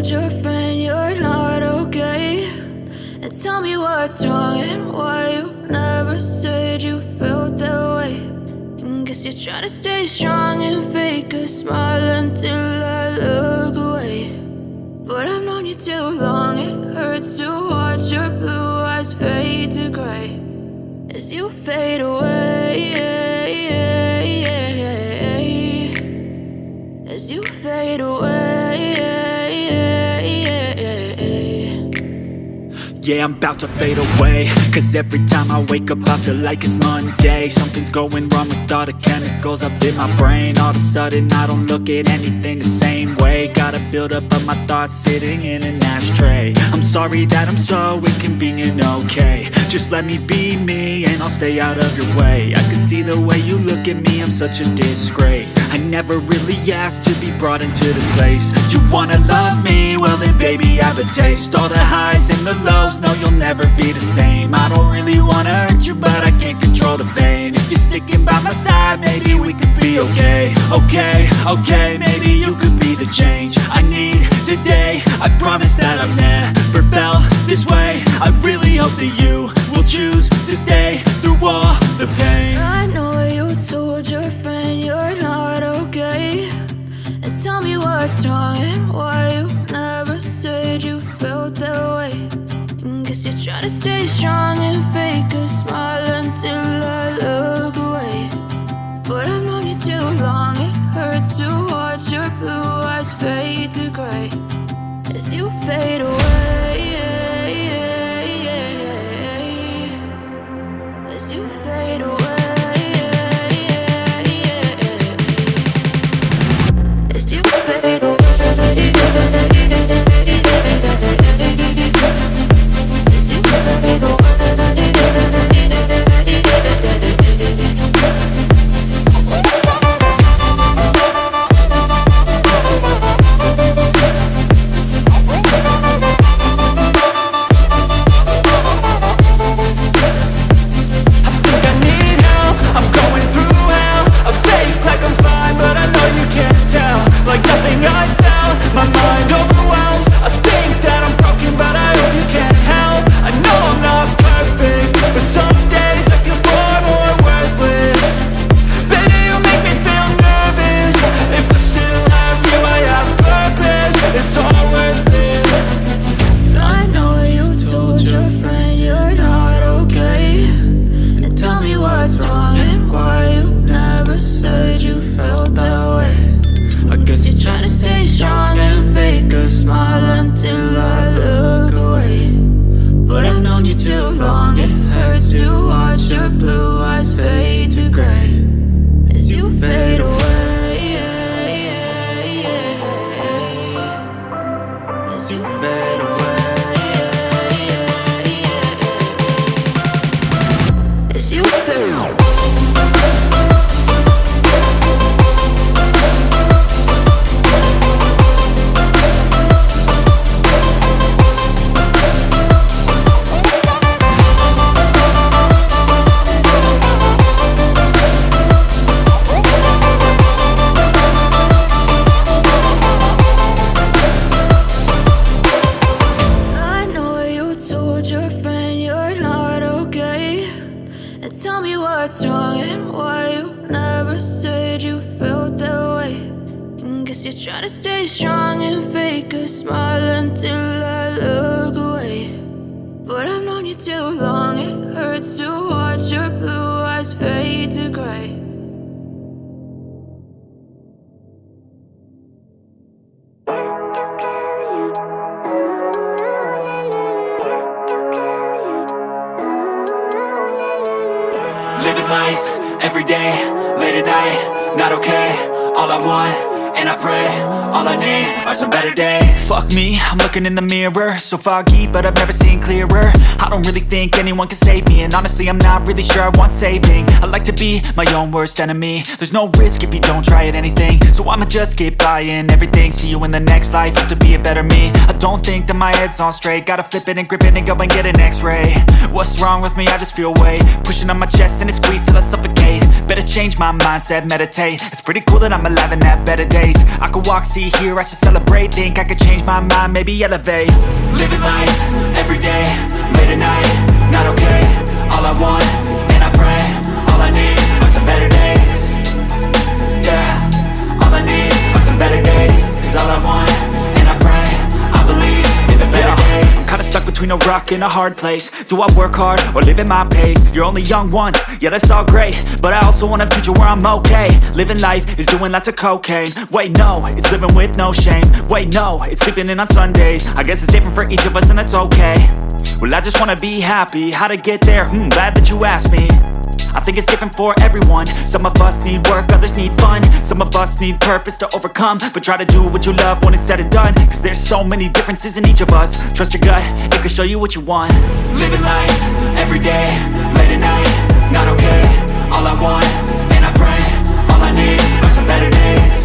told your friend you're not okay? And tell me what's wrong and why you never said you felt that way. And guess you're trying to stay strong and fake a smile until I look away. But I've known you too long, it hurts to watch your blue eyes fade to gray as you fade away, as you fade away. Yeah, I'm about to fade away, cause every time I wake up I feel like it's Monday. Something's going wrong with all the chemicals up in my brain. All of a sudden I don't look at anything the same way. Got a buildup of my thoughts sitting in an ashtray. I'm sorry that I'm so inconvenient, okay? Just let me be me and I'll stay out of your way. I can see the way you look at me, I'm such a disgrace. I never really asked to be brought into this place. You wanna love me? Well then baby I have a taste. All the highs and the lows, no you'll never be the same. I don't really wanna hurt you but I can't control the pain. If you're sticking by my side maybe we could be okay. Okay, maybe you could be the change I need today. I promise that I've never felt this way. I really hope that you will choose to stay through all the pain. I know you told your friend you're not okay. And tell me what's wrong and why you never said you felt that way. And guess you're trying to stay strong and fake a smile until I look away. But I've known you too long, it hurts to watch your blue eyes fade to gray as you fade away, as you fade away, as you fade away. Living life, every day, late at night, not okay. All I want, and I pray, all I need are some better days. Fuck me, I'm looking in the mirror, so foggy, but I've never seen clearer. I don't really think anyone can save me, and honestly I'm not really sure I want saving. I like to be my own worst enemy. There's no risk if you don't try at anything, so I'ma just keep buying everything. See you in the next life, have to be a better me. I don't think that my head's on straight, gotta flip it and grip it and go and get an x-ray. What's wrong with me? I just feel weight pushing on my chest and it squeezes till I suffocate. Better change my mindset, meditate. It's pretty cool that I'm alive and have better days. I could walk, see, here, I should celebrate. Think I could change my mind, maybe elevate. Living life, everyday, late at night, not okay. All I want, and I pray, all I need are some better days. Yeah, all I need are some better days. Cause all I want, and I pray, I believe in the better days. I'm kinda stuck between a rock and a hard place. Do I work hard or live at my pace? You're only young once, yeah that's all great, but I also want a future where I'm okay. Living life is doing lots of cocaine. Wait no, it's living with no shame. Wait no, it's sleeping in on Sundays. I guess it's different for each of us and that's okay. Well I just wanna be happy, how to get there? Glad that you asked me. I think it's different for everyone. Some of us need work, others need fun. Some of us need purpose to overcome. But try to do what you love when it's said and done. Cause there's so many differences in each of us. Trust your gut, it can show you what you want. Living life, everyday, late at night, not okay. All I want, and I pray, all I need are some better days.